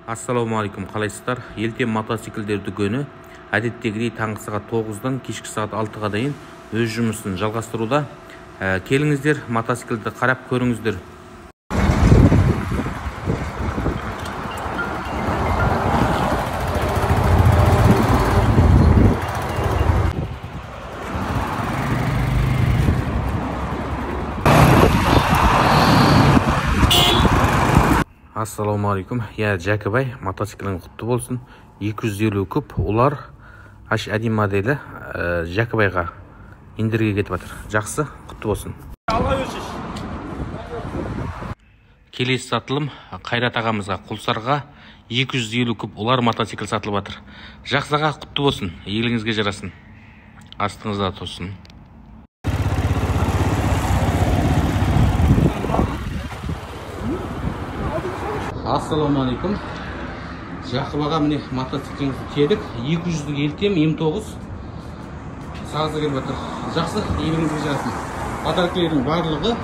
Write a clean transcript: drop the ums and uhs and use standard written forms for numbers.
Ассалаумағалейкум, қалайсыздар? Елтем мотоциклдер дүкені әдеттегідей таңғы сағат 9-дан кешкі сағат 6-ға дейін өз жұмысын жалғастыруда. Келіңіздер, мотоциклді қарап көріңіздер. Ассалаумағалейкум. Жәкібай, мотоциклің құтты болсын. 250 куб, олар H1 моделі Жәкібайға индерге кетіп жатыр. Жақсы, құтты болсын. Келесі сатылым Қайрат ағамызға, Құлсарға 250 куб, олар мотоцикл сатылып жатыр. Жақсыға құтты болсын, еліңізге жарасын, астыңызда тосын. Ассалаумағалейкум. Жақып аға, міне мотоцикліңізді тедік. 200-лік елтем М9 сағызы келіп жатыр. Жақсы, еліңізге жарасын. Подаркілердің барлығы